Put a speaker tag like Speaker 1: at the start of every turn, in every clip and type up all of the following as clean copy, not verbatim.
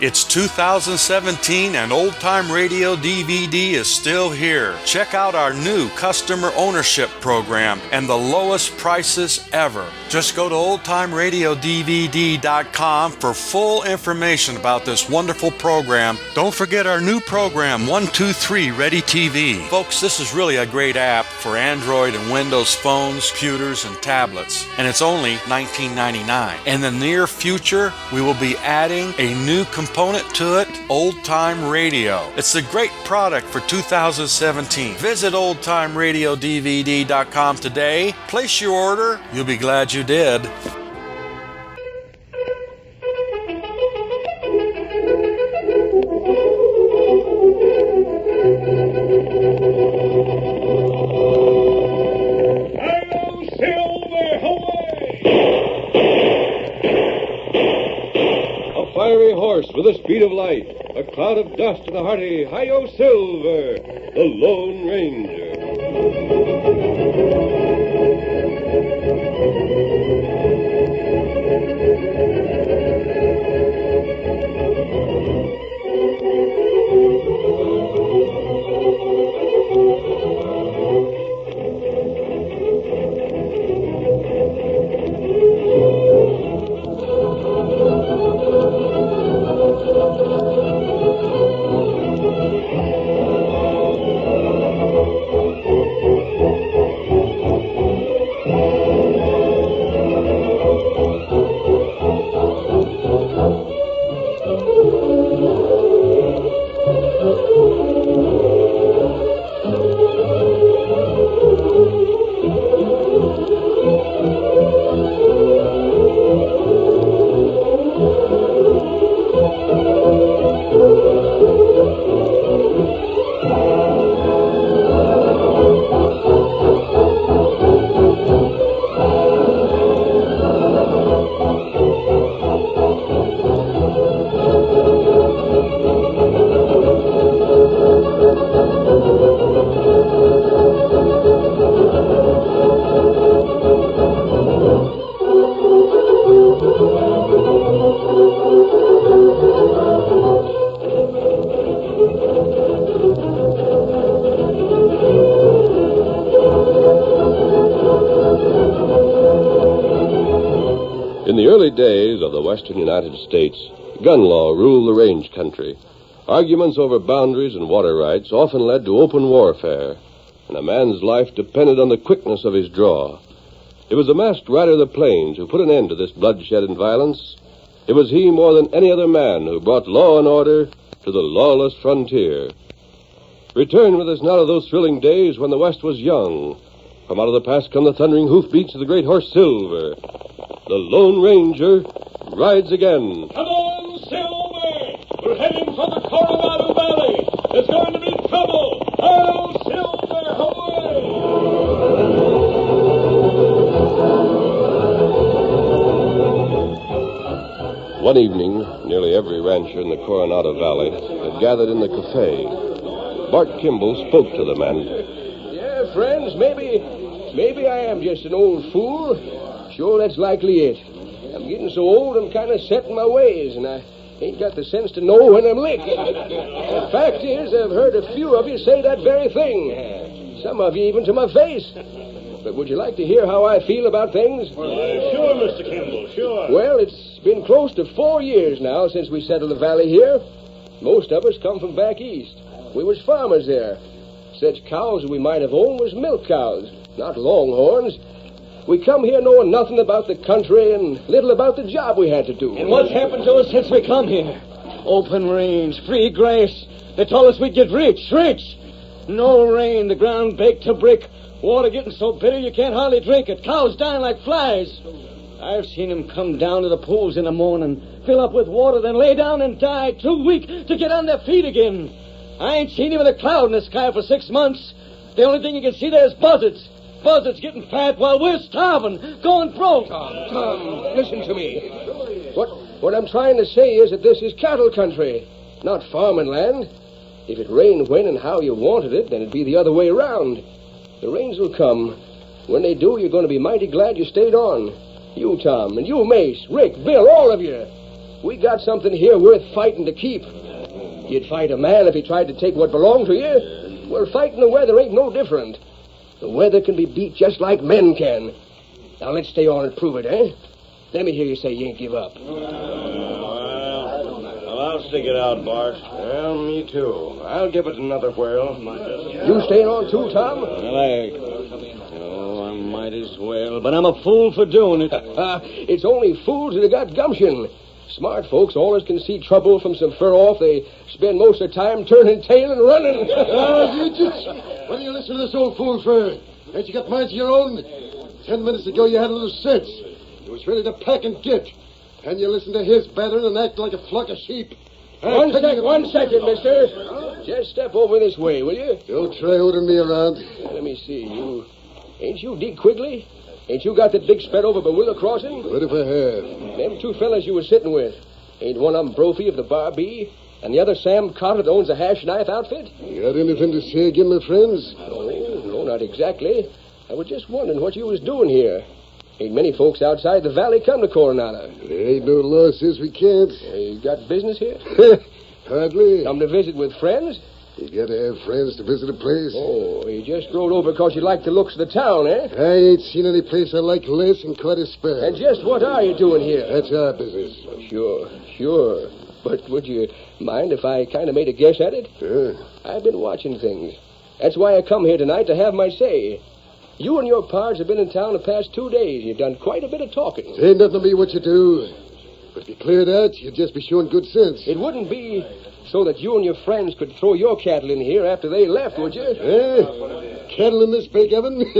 Speaker 1: It's 2017 and Old Time Radio DVD is still here. Check out our new customer ownership program and the lowest prices ever. Just go to oldtimeradiodvd.com for full information about this wonderful program. Don't forget our new program, 123 Ready TV. Folks, this is really a great app for Android and Windows phones, computers, and tablets. And it's only $19.99. In the near future, we will be adding a new component to it, Old Time Radio. It's a great product for 2017. Visit oldtimeradiodvd.com today. Place your order. You'll be glad you did.
Speaker 2: With the speed of light, a cloud of dust, and a hearty Hi-Yo Silver, the Lone Ranger. In the early days of the western United States, gun law ruled the range country. Arguments over boundaries and water rights often led to open warfare, and a man's life depended on the quickness of his draw. It was the masked rider of the plains who put an end to this bloodshed and violence. It was he more than any other man who brought law and order to the lawless frontier. Return with us now to those thrilling days when the West was young. From out of the past come the thundering hoofbeats of the great horse Silver. The Lone Ranger rides again.
Speaker 3: Come on, Silver! We're heading for the Coronado Valley. There's going to be trouble. Oh, Silver,
Speaker 2: away! One evening, nearly every rancher in the Coronado Valley had gathered in the cafe. Bart Kimball spoke to the men.
Speaker 4: Yeah, friends, maybe I am just an old fool. Sure, that's likely it. I'm getting so old I'm kind of set in my ways, and I ain't got the sense to know when I'm licked. The fact is, I've heard a few of you say that very thing. Some of you even to my face. But would you like to hear how I feel about things?
Speaker 3: Sure, Mr. Kimball, sure.
Speaker 4: Well, it's been close to 4 years now since we settled the valley here. Most of us come from back east. We was farmers there. Such cows as we might have owned was milk cows, not longhorns. We come here knowing nothing about the country and little about the job we had to do.
Speaker 5: And what's happened to us since we come here? Open range, free grass. They told us we'd get rich. No rain, the ground baked to brick. Water getting so bitter you can't hardly drink it. Cows dying like flies. I've seen them come down to the pools in the morning, fill up with water, then lay down and die, too weak to get on their feet again. I ain't seen even a cloud in the sky for 6 months. The only thing you can see there is buzzards. Buzzards getting fat while we're starving, going broke.
Speaker 4: Tom, listen to me. What I'm trying to say is that this is cattle country, not farming land. If it rained when and how you wanted it, then it'd be the other way around. The rains will come. When they do, you're going to be mighty glad you stayed on. You, Tom, and you, Mace, Rick, Bill, all of you. We got something here worth fighting to keep. You'd fight a man if he tried to take what belonged to you. Well, fighting the weather ain't no different. The weather can be beat just like men can. Now, let's stay on and prove it, eh? Let me hear you say you ain't give up.
Speaker 6: Well, I'll stick it out, Bart. Well, me too. I'll give it another whirl.
Speaker 4: You staying on too, Tom?
Speaker 5: I might as well, but I'm a fool for doing it.
Speaker 4: It's only fools that have got gumption. Smart folks always can see trouble from some fur off. They spend most of their time turning tail and running.
Speaker 7: What do you listen to this old fool for? Ain't you got minds of your own? 10 minutes ago you had a little sense. You was ready to pack and get. And you listen to his battering and act like a flock of sheep.
Speaker 4: One second, mister. Just step over this way, will you?
Speaker 7: Don't try ordering me around.
Speaker 4: Let me see. Ain't you Deke Quigley? Ain't you got that big spread over by Willow Crossing?
Speaker 7: What if I have?
Speaker 4: Them two fellas you was sitting with. Ain't one of them Brophy of the Bar B? And the other Sam Carter that owns a hash knife outfit?
Speaker 7: You got anything to say again, my friends?
Speaker 4: No, not exactly. I was just wondering what you was doing here. Ain't many folks outside the valley come to Coronado.
Speaker 7: There ain't no law says we can't.
Speaker 4: You got business here?
Speaker 7: Hardly.
Speaker 4: Come to visit with friends?
Speaker 7: You gotta have friends to visit a place.
Speaker 4: Oh, you just rode over because you like the looks of the town, eh?
Speaker 7: I ain't seen any place I like less and caught a spell.
Speaker 4: And just what are you doing here?
Speaker 7: That's our business.
Speaker 4: Sure. But would you mind if I kind of made a guess at it?
Speaker 7: Sure.
Speaker 4: I've been watching things. That's why I come here tonight to have my say. You and your pards have been in town the past 2 days. You've done quite a bit of talking.
Speaker 7: It ain't nothing to me what you do. But if you cleared out, you'd just be showing good sense.
Speaker 4: It wouldn't be so that you and your friends could throw your cattle in here after they left, would you?
Speaker 7: Cattle in this big oven? You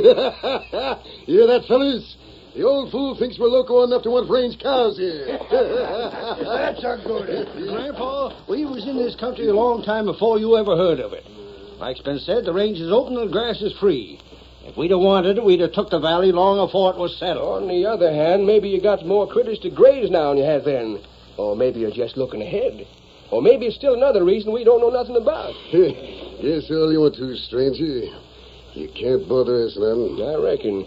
Speaker 7: hear that, fellas? The old fool thinks we're loco enough to want to range cows here.
Speaker 8: That's a good one. Grandpa, we was in this country a long time before you ever heard of it. Like's been said, the range is open and the grass is free. If we'd have wanted it, we'd have took the valley long before it was settled.
Speaker 4: On the other hand, maybe you got more critters to graze now than you had then. Or maybe you're just looking ahead. Or maybe it's still another reason we don't know nothing about.
Speaker 7: Yes, all you want to, stranger. You can't bother us none.
Speaker 4: I reckon.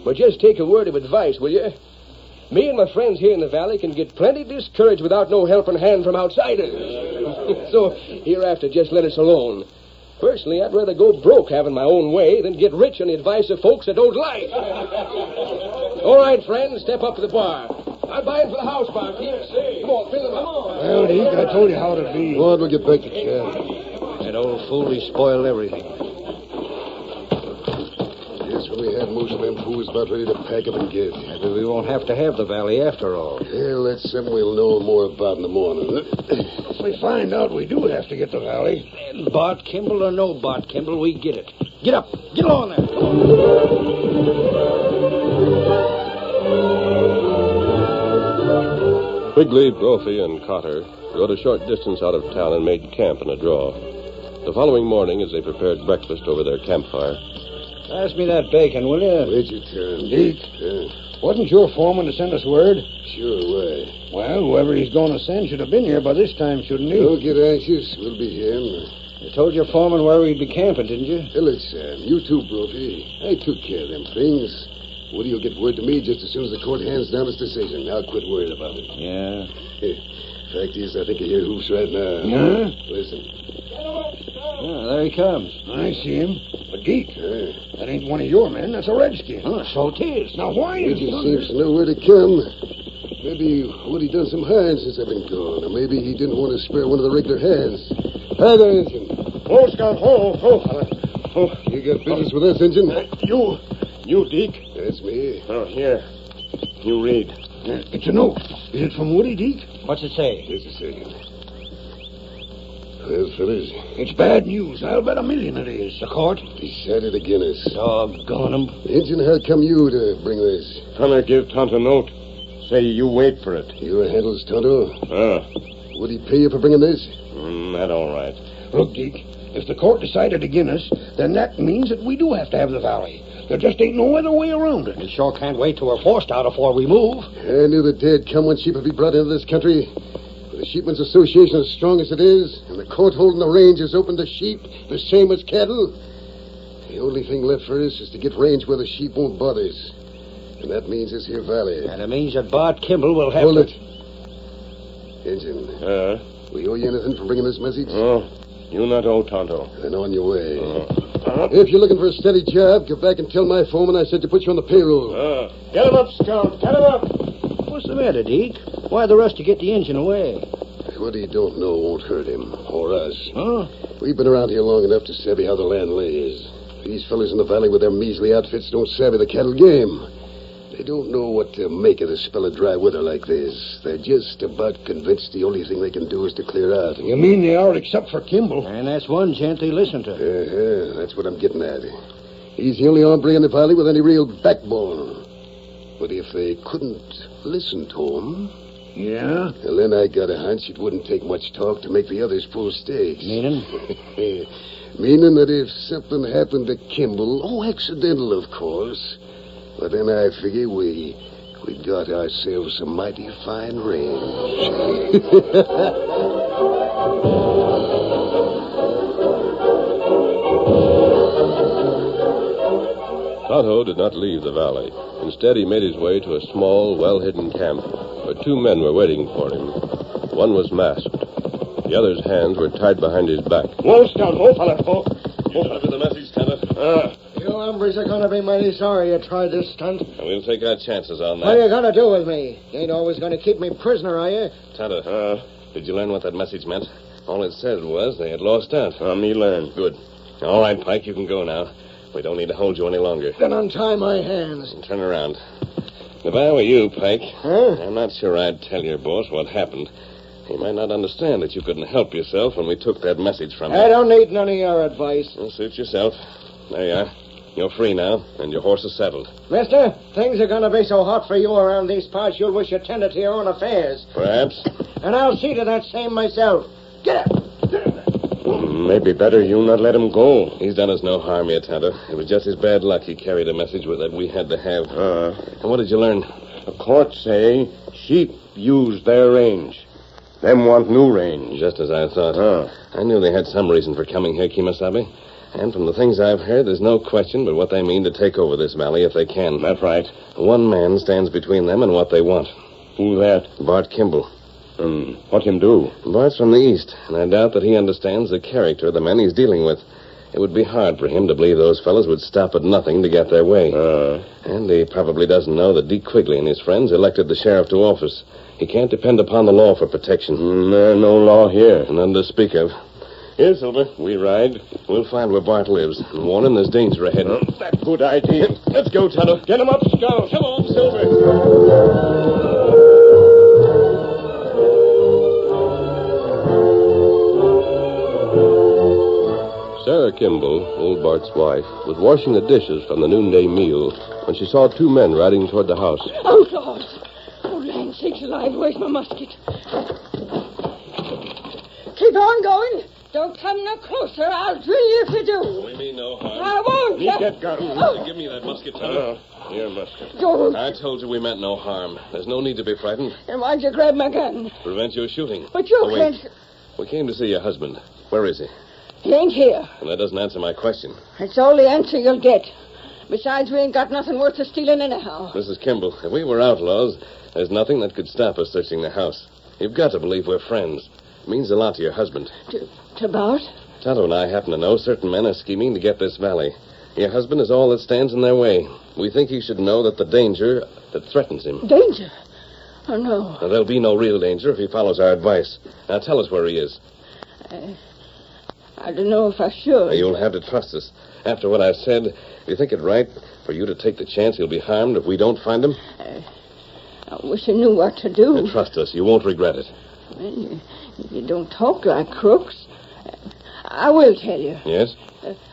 Speaker 4: But just take a word of advice, will you? Me and my friends here in the valley can get plenty discouraged without no helping hand from outsiders. So hereafter, just let us alone. Personally, I'd rather go broke having my own way than get rich on the advice of folks that don't like. All right, friends, step up to the bar. I'm buying for the house, barkeep. Come on, fill them up.
Speaker 8: Well, Deke, I told you how to be.
Speaker 7: Come on, we'll get back to camp.
Speaker 8: That old fool, he spoiled everything.
Speaker 7: Yes, when we had most of them fools about ready to pack up and get.
Speaker 8: Maybe we won't have to have the valley after all.
Speaker 7: Well, that's something we'll know more about in the morning.
Speaker 8: If we find out we do have to get the valley. Bart Kimball or no Bart Kimball, we get it. Get up. Get along there. Come on.
Speaker 2: Quigley, Brophy, and Cotter rode a short distance out of town and made camp in a draw. The following morning, as they prepared breakfast over their campfire...
Speaker 8: Pass me that bacon, will you?
Speaker 7: Wait your turn.
Speaker 8: Deke, wasn't your foreman to send us word?
Speaker 7: Sure, why?
Speaker 8: Well, whoever he's going to send should have been here by this time, shouldn't he?
Speaker 7: Don't get anxious. We'll be here.
Speaker 8: You told your foreman where we'd be camping, didn't you?
Speaker 7: Hey, look, Sam, you too, Brophy. I took care of them things. Woody will get word to me just as soon as the court hands down its decision. I'll quit worrying about it.
Speaker 8: Yeah.
Speaker 7: Fact is, I think I hear hoofs right now.
Speaker 8: Yeah?
Speaker 7: Listen.
Speaker 8: Yeah, there he comes. I see him. But, Deke, that ain't one of your men. That's a redskin. Oh, so it is. Now, why is
Speaker 7: Agent seems to know where to come. Maybe Woody done some hiring since I've been gone. Or maybe he didn't want to spare one of the regular hands. Hi there, Injun.
Speaker 8: Oh, Scout. Oh.
Speaker 7: You got business with us, Injun?
Speaker 8: You, Deke?
Speaker 7: That's me.
Speaker 8: Oh, here. You read. It's a note. Is it from Woody, Deke? What's it say?
Speaker 7: Just a second. Well, fellas.
Speaker 8: It's bad news. I'll bet $1 million it is. The court?
Speaker 7: Decided against us.
Speaker 8: Doggone 'em.
Speaker 7: Injun, how come you to bring this?
Speaker 6: Hunter give Tonto note. Say you wait for it.
Speaker 7: Your handles, Tonto. Would he pay you for bringing this?
Speaker 6: That all right.
Speaker 8: Look, Deke, if the court decided against us, then that means that we do have to have the valley. There just ain't no other way around it. We sure can't wait till we're forced out before we move.
Speaker 7: I knew the day would come when sheep would be brought into this country. The Sheepmen's Association as strong as it is, and the court holding the range is open to sheep, the same as cattle. The only thing left for us is to get range where the sheep won't bother us. And that means this here valley.
Speaker 8: And it means that Bart Kimball will have
Speaker 7: Hold
Speaker 8: to...
Speaker 7: it. Injun,
Speaker 6: Uh,
Speaker 7: we owe you anything for bringing this message?
Speaker 6: oh, you not owe Tonto.
Speaker 7: Then on your way. If you're looking for a steady job, go back and tell my foreman I said to put you on the payroll.
Speaker 6: Get him up, Scout. Get him up.
Speaker 8: What's the matter, Deke? Why the rush to get the engine away?
Speaker 7: What he don't know won't hurt him, or us.
Speaker 8: Huh?
Speaker 7: We've been around here long enough to savvy how the land lays. These fellas in the valley with their measly outfits don't savvy the cattle game. They don't know what to make of the spell of dry weather like this. They're just about convinced the only thing they can do is to clear out.
Speaker 8: You mean they are, except for Kimball? And that's one gent they listen to.
Speaker 7: That's what I'm getting at. He's the only hombre in the valley with any real backbone. But if they couldn't listen to him...
Speaker 8: Yeah?
Speaker 7: Well, then I got a hunch it wouldn't take much talk to make the others pull stakes.
Speaker 8: Meaning?
Speaker 7: Meaning that if something happened to Kimball, accidental, of course, but then I figure we got ourselves a mighty fine range.
Speaker 2: Tonto did not leave the valley. Instead, he made his way to a small, well-hidden camp where two men were waiting for him. One was masked. The other's hands were tied behind his back.
Speaker 6: Whoa, Scout. Whoa, fella. Whoa.
Speaker 2: You deliver the message, Tonto?
Speaker 8: You hombres are going to be mighty sorry you tried this stunt.
Speaker 2: We'll take our chances on that.
Speaker 8: What are you going to do with me? You ain't always going to keep me prisoner, are you?
Speaker 2: Tonto, did you learn what that message meant? All it said was they had lost out.
Speaker 6: Me learn.
Speaker 2: Good. All right, Pike, you can go now. We don't need to hold you any longer.
Speaker 8: Then untie my hands.
Speaker 2: Turn around. If I were you, Pike,
Speaker 8: Huh?
Speaker 2: I'm not sure I'd tell your boss what happened. He might not understand that you couldn't help yourself when we took that message from
Speaker 8: I
Speaker 2: you.
Speaker 8: don't need none of your advice.
Speaker 2: Well, suit yourself. There you are. You're free now, and your horse is saddled.
Speaker 8: Mister, things are going to be so hot for you around these parts you'll wish you tended to your own affairs.
Speaker 2: Perhaps.
Speaker 8: And I'll see to that same myself. Get up!
Speaker 6: Maybe better you not let him go.
Speaker 2: He's done us no harm yet, Tonto. It was just his bad luck he carried a message that we had to have. And what did you learn?
Speaker 6: The court say sheep use their range. Them want new range.
Speaker 2: Just as I thought. I knew they had some reason for coming here, Kimasabi. And from the things I've heard, there's no question but what they mean to take over this valley if they can.
Speaker 6: That's right.
Speaker 2: One man stands between them and what they want.
Speaker 6: Who that?
Speaker 2: Bart Kimball.
Speaker 6: What him do?
Speaker 2: Bart's from the east, and I doubt that he understands the character of the men he's dealing with. It would be hard for him to believe those fellows would stop at nothing to get their way. And he probably doesn't know that Deke Quigley and his friends elected the sheriff to office. He can't depend upon the law for protection.
Speaker 6: There's no law here.
Speaker 2: None to speak of. Here, Silver, we ride. We'll find where Bart lives and warn him there's danger ahead.
Speaker 6: That's a good idea.
Speaker 2: Let's go, Tonto.
Speaker 6: Get him up, Scout. Come on, Silver.
Speaker 2: Sarah Kimball, old Bart's wife, was washing the dishes from the noonday meal when she saw two men riding toward the house.
Speaker 9: Oh, Lord. Oh, land sakes alive, where's my musket? Keep on going. Don't come no closer. I'll drill you if you do.
Speaker 2: We mean no harm.
Speaker 9: I won't.
Speaker 6: Me get gun.
Speaker 2: Give me that musket, Tonto.
Speaker 6: Here, musket.
Speaker 9: Don't.
Speaker 2: I told you we meant no harm. There's no need to be frightened.
Speaker 9: Then why'd you grab my gun?
Speaker 2: Prevent your shooting.
Speaker 9: But you
Speaker 2: Oh, wait.
Speaker 9: can't...
Speaker 2: We came to see your husband. Where is he?
Speaker 9: He ain't here.
Speaker 2: And that doesn't answer my question.
Speaker 9: That's all the answer you'll get. Besides, we ain't got nothing worth the stealing anyhow.
Speaker 2: Mrs. Kimball, if we were outlaws, there's nothing that could stop us searching the house. You've got to believe we're friends. It means a lot to your husband.
Speaker 9: To Bart?
Speaker 2: Tonto and I happen to know certain men are scheming to get this valley. Your husband is all that stands in their way. We think he should know that the danger that threatens him.
Speaker 9: Danger? Oh, no.
Speaker 2: Now, there'll be no real danger if he follows our advice. Now, tell us where he is.
Speaker 9: I don't know if I should.
Speaker 2: You'll have to trust us. After what I've said, do you think it right for you to take the chance he'll be harmed if we don't find him?
Speaker 9: I wish I knew what to do.
Speaker 2: Trust us. You won't regret it.
Speaker 9: Well, you don't talk like crooks. I will tell you.
Speaker 2: Yes?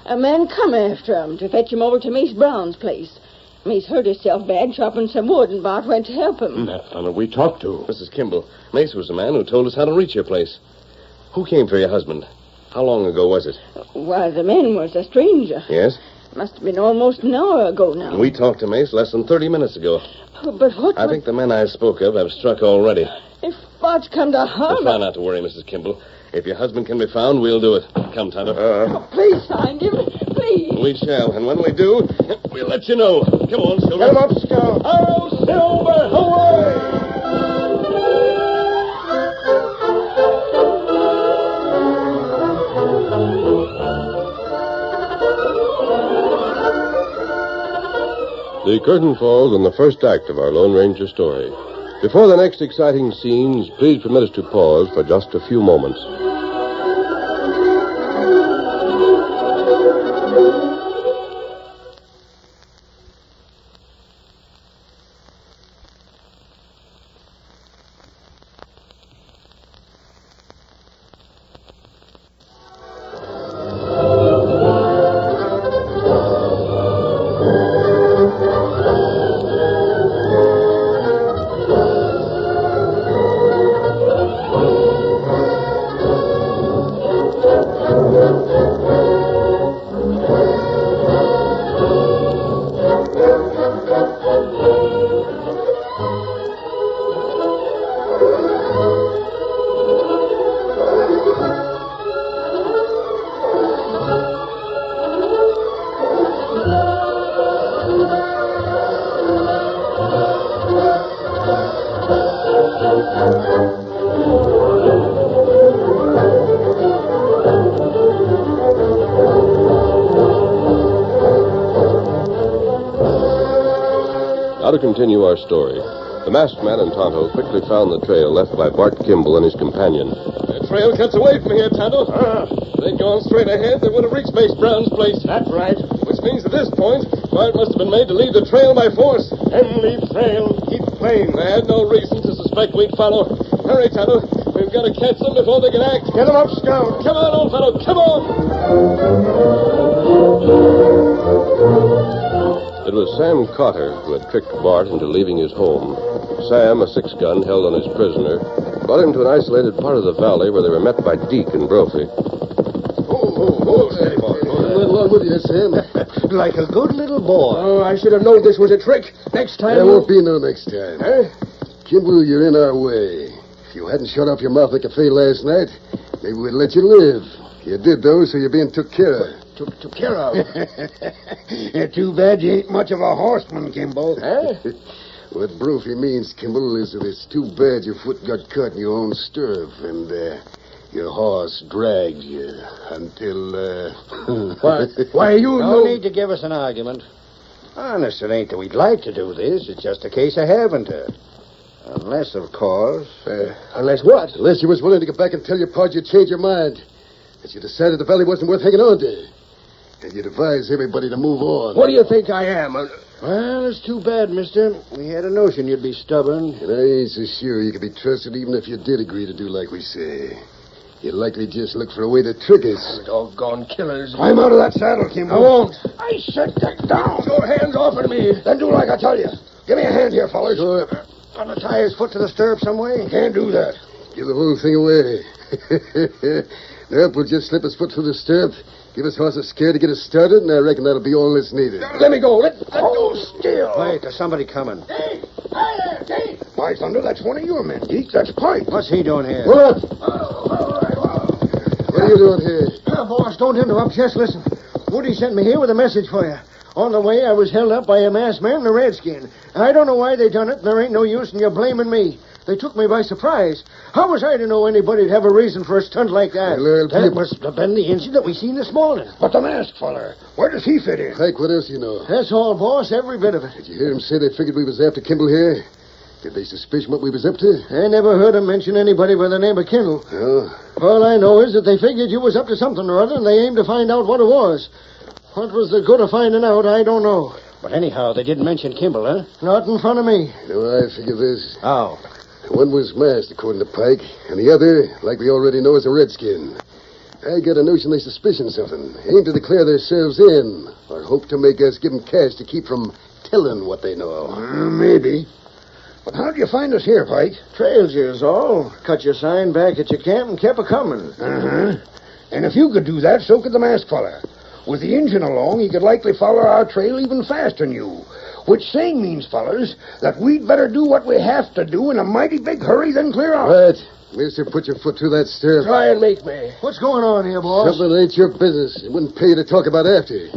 Speaker 9: A man come after him to fetch him over to Mace Brown's place. Mace hurt himself bad chopping some wood, and Bart went to help him.
Speaker 6: That fellow we talked to.
Speaker 2: Mrs. Kimball, Mace was the man who told us how to reach your place. Who came for your husband? How long ago was it?
Speaker 9: Why, the man was a stranger.
Speaker 2: Yes?
Speaker 9: Must have been almost an hour ago now.
Speaker 2: We talked to Mace less than 30 minutes ago.
Speaker 9: But what...
Speaker 2: I think the men I spoke of have struck already.
Speaker 9: If Bart's come to harm...
Speaker 2: Try not to worry, Mrs. Kimball. If your husband can be found, we'll do it. Come, Tonto.
Speaker 9: Oh, please find him. Please.
Speaker 2: We shall, and when we do, we'll let you know. Come on, Silver.
Speaker 6: Get him up, Scout.
Speaker 3: Oh, Silver, hooray!
Speaker 2: The curtain falls on the first act of our Lone Ranger story. Before the next exciting scenes, please permit us to pause for just a few moments. Now to continue our story. The masked man and Tonto quickly found the trail left by Bart Kimball and his companion.
Speaker 3: The trail cuts away from here, Tonto. If they'd gone straight ahead, they would have reached Base Brown's place.
Speaker 5: That's right.
Speaker 3: Which means at this point, Bart must have been made to leave the trail by force.
Speaker 5: And leave trail. Keep plain.
Speaker 3: They had no reason to suspect we'd follow. Hurry, Tonto. We've got to catch them before they can act.
Speaker 5: Get them up, Scout.
Speaker 3: Come on, old fellow. Come on.
Speaker 2: It was Sam Cotter who had tricked Bart into leaving his home. Sam, a 6-gun held on his prisoner, brought him to an isolated part of the valley where they were met by Deke and Brophy.
Speaker 7: Steady, boy. Right along with you, Sam.
Speaker 8: Like a good little boy.
Speaker 4: Oh, I should have known this was a trick. Next time...
Speaker 7: There won't be no next time.
Speaker 4: Huh?
Speaker 7: Kimball, you're in our way. If you hadn't shut off your mouth like a fay last night, maybe we'd let you live. You did, though, so you're being took care of.
Speaker 8: Took care of. Too bad you ain't much of a horseman, Kimball.
Speaker 4: Huh?
Speaker 7: What Brophy means, Kimball, is that it's too bad your foot got caught in your own stirrup and your horse dragged you until...
Speaker 8: Why, you no need to give us an argument. Honest, it ain't that we'd like to do this. It's just a case of having to. Unless, of course...
Speaker 4: Unless what?
Speaker 7: Unless you was willing to get back and tell your pard you'd change your mind. That you decided the valley wasn't worth hanging on to. And you'd advise everybody to move on.
Speaker 4: What do you think I am?
Speaker 8: Well, it's too bad, mister. We had a notion you'd be stubborn.
Speaker 7: And I ain't so sure you could be trusted even if you did agree to do like we say. You'd likely just look for a way to trick us.
Speaker 4: Doggone killers.
Speaker 8: Climb out of that saddle, Kimball.
Speaker 4: I won't. I said that down. Your hands off of me.
Speaker 8: Then do like I tell you. Give me a hand here, fellas.
Speaker 7: Sure.
Speaker 8: Gonna tie his foot to the stirrup some way?
Speaker 4: Can't do that.
Speaker 7: Give the whole thing away. Nope, we'll just slip his foot through the stirrup, give his horse a scare to get us started, and I reckon that'll be all that's needed.
Speaker 4: Let me go. Let go still.
Speaker 8: Wait, there's somebody coming.
Speaker 4: Hey! Hi there, Dave! By thunder, that's one of your men, Deke. That's Pike.
Speaker 8: What's he doing here?
Speaker 7: What? What are you doing here?
Speaker 5: Boss, don't interrupt. Just listen. Woody sent me here with a message for you. On the way, I was held up by a masked man and a redskin. I don't know why they done it, and there ain't no use in you blaming me. They took me by surprise. How was I to know anybody'd have a reason for a stunt like that?
Speaker 8: That must have been the incident that we seen this morning.
Speaker 4: But the masked feller, where does he fit in?
Speaker 7: Pike, what else you know?
Speaker 5: That's all, boss, every bit of it.
Speaker 7: Did you hear him say they figured we was after Kimball here? Did they suspicion what we was up to?
Speaker 5: I never heard him mention anybody by the name of Kendall.
Speaker 7: Oh.
Speaker 5: All I know is that they figured you was up to something or other, and they aimed to find out what it was. What was the good of finding out, I don't know.
Speaker 8: But anyhow, they didn't mention Kimball, huh?
Speaker 5: Not in front of me.
Speaker 7: No, I figure this.
Speaker 8: How?
Speaker 7: One was masked, according to Pike, and the other, like we already know, is a redskin. I got a notion they suspicion something, aim to declare themselves in, or hope to make us give them cash to keep from telling what they know.
Speaker 4: Maybe. But how'd you find us here, Pike?
Speaker 5: Trails yours all. Cut your sign back at your camp and kept a-coming.
Speaker 4: Uh-huh. And if you could do that, so could the masked feller. With the engine along, he could likely follow our trail even faster than you. Which saying means, fellers, that we'd better do what we have to do in a mighty big hurry, then clear out.
Speaker 7: Right. Mister, put your foot through that stirrup.
Speaker 4: Try and make me.
Speaker 5: What's going on here, boss?
Speaker 7: Something that ain't your business. It wouldn't pay you to talk about after.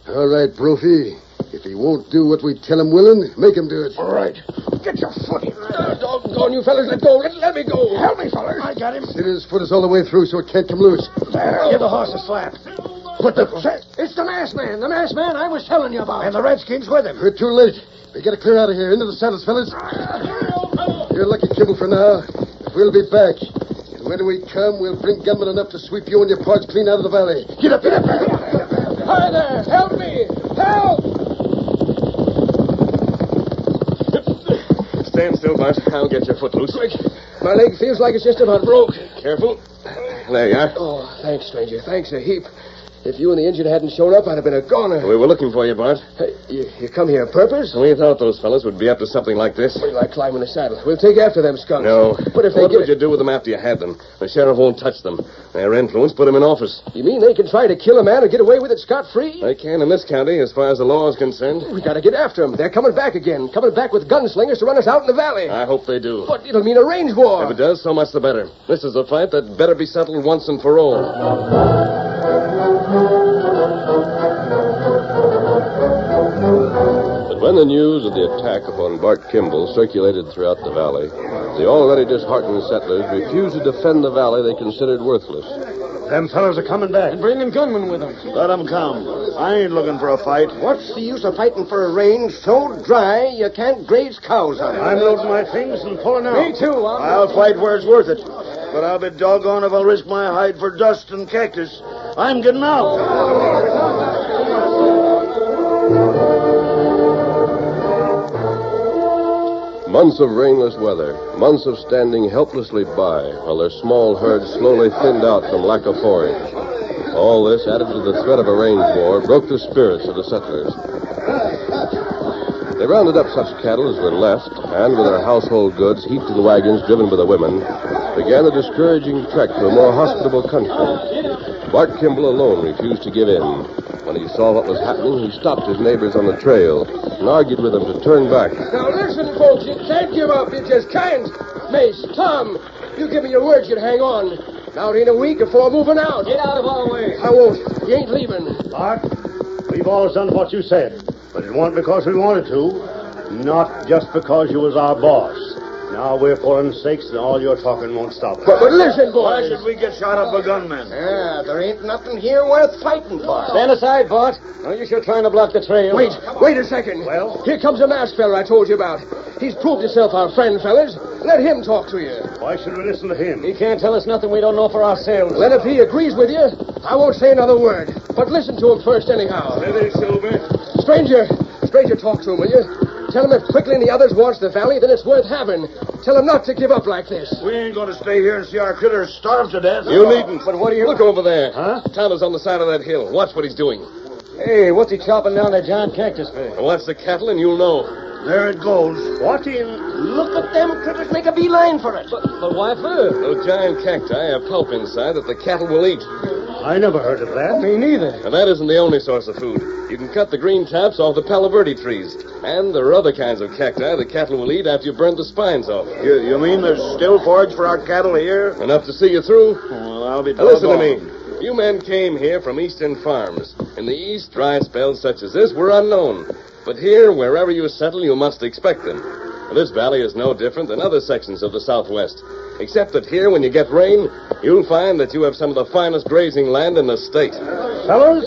Speaker 7: All right, Brophy. If he won't do what we tell him willing, make him do it.
Speaker 4: All right. Get your foot in. Doggone you fellers, let go. Let me go. Help me, fellers.
Speaker 5: I got him.
Speaker 7: His foot is all the way through, so it can't come loose.
Speaker 4: There. Give the horse a slap.
Speaker 8: But it's the masked man. The masked man I was telling you about. And the Redskins with him.
Speaker 7: We're too late. We gotta clear out of here. Into the saddles, fellas. You're lucky, Kimball, for now. But we'll be back. And when we come, we'll bring gunmen enough to sweep you and your parts clean out of the valley. Get up, get up.
Speaker 4: Hi there! Help me! Help!
Speaker 2: Stand still, Bart. I'll get your foot loose.
Speaker 4: Quick. My leg feels like it's just about broke.
Speaker 2: Careful. There you are.
Speaker 4: Oh, thanks, stranger. Thanks a heap. If you and the engine hadn't shown up, I'd have been a goner.
Speaker 2: We were looking for you, Bart.
Speaker 4: Hey, you come here on purpose?
Speaker 2: We thought those fellas would be up to something like this.
Speaker 4: What do you like climbing the saddle? We'll take after them skunks.
Speaker 2: No.
Speaker 4: But if they
Speaker 2: What
Speaker 4: get
Speaker 2: would you do with them after you had them? The sheriff won't touch them. Their influence put them in office.
Speaker 4: You mean they can try to kill a man and get away with it scot-free?
Speaker 2: They can in this county, as far as the law is concerned.
Speaker 4: We gotta get after them. They're coming back again. Coming back with gunslingers to run us out in the valley.
Speaker 2: I hope they do.
Speaker 4: But it'll mean a range war.
Speaker 2: If it does, so much the better. This is a fight that better be settled once and for all. But when the news of the attack upon Bart Kimball circulated throughout the valley, the already disheartened settlers refused to defend the valley they considered worthless.
Speaker 8: Them fellas are coming back.
Speaker 5: And bringing gunmen with them.
Speaker 8: Let them come. I ain't looking for a fight.
Speaker 4: What's the use of fighting for a range so dry you can't graze cows on it?
Speaker 8: I'm loading my things and pulling out.
Speaker 4: Me too.
Speaker 8: I'll fight where it's worth it. But I'll be doggone if I'll risk my hide for dust and cactus. I'm getting out.
Speaker 2: Months of rainless weather, months of standing helplessly by while their small herd slowly thinned out from lack of forage. All this, added to the threat of a range war, broke the spirits of the settlers. They rounded up such cattle as were left, and with their household goods heaped in wagons driven by the women, began the discouraging trek to a more hospitable country. Bart Kimball alone refused to give in. When he saw what was happening, he stopped his neighbors on the trail and argued with them to turn back.
Speaker 4: Now listen, folks, you can't give up. You just can't. Mace, Tom, you give me your word you'd hang on. Now it ain't a week before moving out.
Speaker 5: Get out of our way.
Speaker 4: I won't. You ain't leaving.
Speaker 8: Bart, we've always done what you said. But it wasn't because we wanted to. Not just because you was our boss. Now we're pulling stakes and all your talking won't stop us.
Speaker 4: But listen, boys.
Speaker 8: Why should we get shot up by gunmen?
Speaker 4: Yeah, there ain't nothing here worth fighting for.
Speaker 5: Stand aside, Bart. Are you sure trying to block the trail?
Speaker 4: Wait a second.
Speaker 8: Well?
Speaker 4: Here comes the masked fella I told you about. He's proved himself our friend, fellas. Let him talk to you.
Speaker 8: Why should we listen to him?
Speaker 5: He can't tell us nothing we don't know for ourselves.
Speaker 4: Then if he agrees with you, I won't say another word. But listen to him first anyhow.
Speaker 8: Steady, Silver.
Speaker 4: Stranger, talk to him, will you? Tell him if Quickly and the others wants the valley, then it's worth having. Tell him not to give up like this.
Speaker 8: We ain't going to stay here and see our critters starve to death.
Speaker 2: You needn't.
Speaker 5: But what do you...
Speaker 2: Look over there.
Speaker 8: Huh?
Speaker 2: Tyler's on the side of that hill. Watch what he's doing.
Speaker 5: Hey, what's he chopping down that giant cactus for?
Speaker 2: And watch the cattle and you'll know.
Speaker 8: There it goes. What in...
Speaker 4: Look at them critters make a beeline for it.
Speaker 5: But why for?
Speaker 2: Those giant cacti have pulp inside that the cattle will eat.
Speaker 8: I never heard of that.
Speaker 5: Me neither.
Speaker 2: And that isn't the only source of food. You can cut the green tops off the Palo Verde trees. And there are other kinds of cacti the cattle will eat after you've burned the spines off.
Speaker 8: You mean there's still forage for our cattle here?
Speaker 2: Enough to see you through?
Speaker 8: Well, I'll be
Speaker 2: Now listen to
Speaker 8: doggone.
Speaker 2: me. You men came here from eastern farms. In the east, dry spells such as this were unknown. But here, wherever you settle, you must expect them. This valley is no different than other sections of the Southwest. Except that here, when you get rain, you'll find that you have some of the finest grazing land in the state.
Speaker 8: Fellows,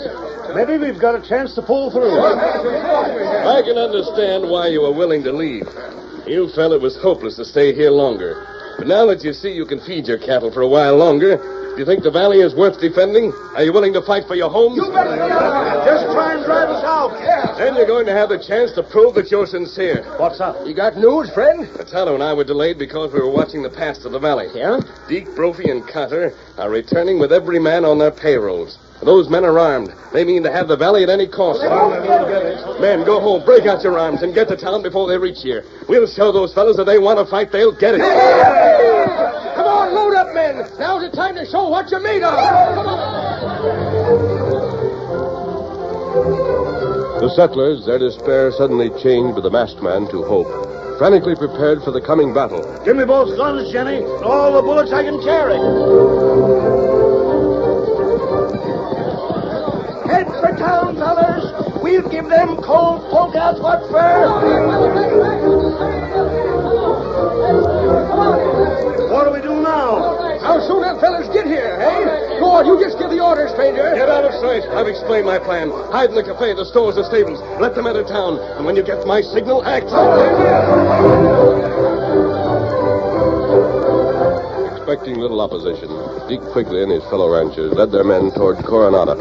Speaker 8: maybe we've got a chance to pull through.
Speaker 2: I can understand why you were willing to leave. You felt it was hopeless to stay here longer. But now that you see you can feed your cattle for a while longer, do you think the valley is worth defending? Are you willing to fight for your homes?
Speaker 8: Just try and drive us out.
Speaker 2: Then you're going to have the chance to prove that you're sincere.
Speaker 8: What's up?
Speaker 4: You got news, friend?
Speaker 2: Tyler and I were delayed because we were watching the pass to the valley.
Speaker 5: Yeah?
Speaker 2: Deke, Brophy, and Cotter are returning with every man on their payrolls. Those men are armed. They mean to have the valley at any cost. Men, go home, break out your arms, and get to town before they reach here. We'll show those fellows that they want to fight, they'll get it.
Speaker 4: Come on, load up, men. Now's the time to show what you're made of. Come on.
Speaker 2: The settlers, their despair suddenly changed with the masked man to hope, frantically prepared for the coming battle.
Speaker 8: Give me both guns, Jenny, and all the bullets I can carry.
Speaker 4: Head for town, fellers. We'll give them cold poke-outs what for.
Speaker 8: What do we do now?
Speaker 4: How soon them fellas fellas get here, hey? Go on, you just give the order, stranger.
Speaker 3: Get out of sight. I've explained my plan. Hide in the cafe, the stores, the stables. Let them enter town. And when you get my signal, act.
Speaker 2: Expecting little opposition, Deke Quigley and his fellow ranchers led their men toward Coronado.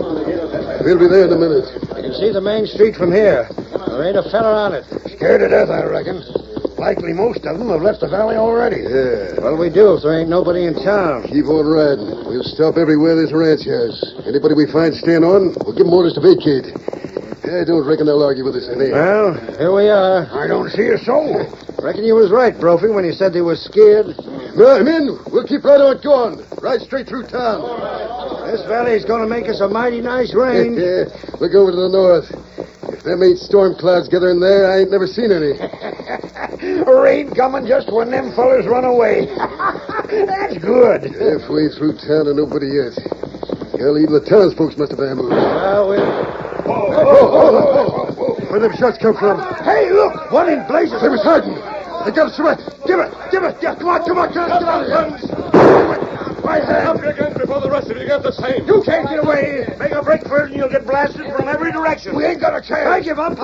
Speaker 7: We'll be there in a minute.
Speaker 8: You can see the main street from here. There ain't a fella on it.
Speaker 6: Scared to death, I reckon. Likely most of them have left the valley already.
Speaker 7: Yeah.
Speaker 8: What'll we do if there ain't nobody in town?
Speaker 7: Keep on riding. We'll stop everywhere there's a ranch house. Anybody we find staying on, we'll give them orders to vacate. I don't reckon they'll argue with us any.
Speaker 8: Well, here we are.
Speaker 6: I don't see a soul.
Speaker 8: Reckon you was right, Brophy, when you said they was scared.
Speaker 7: No, I'm in. We'll keep right on going. Ride straight through town.
Speaker 8: This valley's gonna make us a mighty nice range.
Speaker 7: Yeah, look over to the north. If them ain't storm clouds gathering there, I ain't never seen any.
Speaker 6: Rain coming just when them fellers run away. That's good.
Speaker 7: Halfway through town and nobody yet. Hell, even the townsfolk must have ambushed. Where them shots come from?
Speaker 6: Hey, look! One in blazes.
Speaker 7: They was hiding. They got us surrounded. Give it! Yeah, come on, guys. Get out of here.
Speaker 6: Right hand.
Speaker 3: Up your guns before the rest of you get the same.
Speaker 6: You can't get away. Make a break for it and you'll get blasted from every direction. We ain't got a chance. I give up.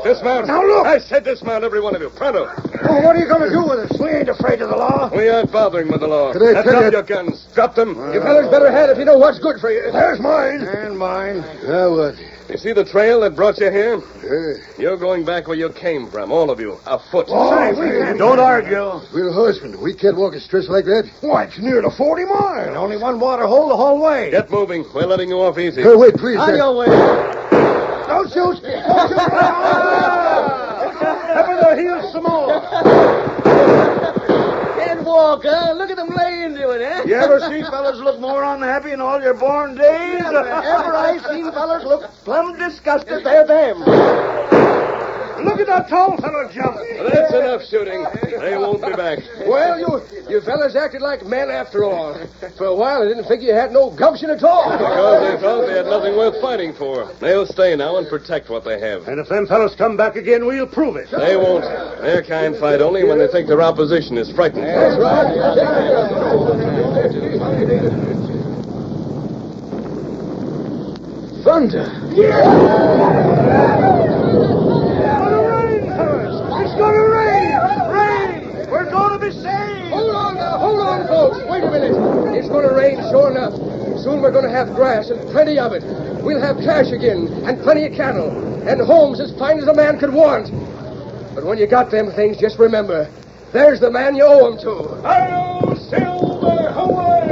Speaker 3: Dismount.
Speaker 6: Now look.
Speaker 3: I said dismount, every one of you. Pronto.
Speaker 6: Oh, what are you going to do with us? We ain't afraid of the law.
Speaker 3: We aren't bothering with the law.
Speaker 7: Can I
Speaker 3: Now
Speaker 7: tell
Speaker 3: drop
Speaker 7: you-
Speaker 3: your guns. Drop them.
Speaker 4: You fellas better head if you know what's good for you.
Speaker 6: There's mine.
Speaker 8: And mine.
Speaker 7: Now what?
Speaker 3: You see the trail that brought you here?
Speaker 7: Yeah.
Speaker 3: You're going back where you came from, all of you, afoot.
Speaker 6: Don't argue.
Speaker 7: We're horsemen. We can't walk a stretch like that.
Speaker 6: Why, it's near to 40 miles.
Speaker 8: Only one water hole the whole way.
Speaker 3: Get moving. We're letting you off easy.
Speaker 7: Hey, wait, please.
Speaker 8: On your way.
Speaker 6: Don't shoot. Up in the heels some more.
Speaker 5: Can't walk, huh? Look at them lay into it, huh?
Speaker 6: You ever see fellas look more unhappy in all your born days?
Speaker 5: Ever I seen fellas look plumb disgusted, they're them.
Speaker 6: Look at that tall fellow jump.
Speaker 3: That's enough shooting. They won't be back.
Speaker 4: Well, you fellas acted like men after all. For a while, I didn't figure you had no gumption at all.
Speaker 3: Because they thought they had nothing worth fighting for. They'll stay now and protect what they have.
Speaker 6: And if them fellas come back again, we'll prove it.
Speaker 3: They won't. Their kind fight only when they think their opposition is frightened.
Speaker 4: That's right. Thunder.
Speaker 6: It's going to rain! Rain! We're going to be saved!
Speaker 4: Hold on, folks. Wait a minute. It's going to rain, sure enough. Soon we're going to have grass and plenty of it. We'll have cash again and plenty of cattle and homes as fine as a man could want. But when you got them things, just remember, there's the man you owe them to.
Speaker 3: Hail, Silver, away!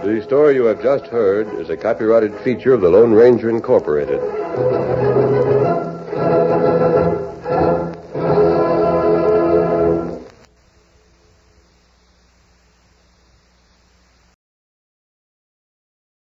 Speaker 2: The story you have just heard is a copyrighted feature of the Lone Ranger Incorporated.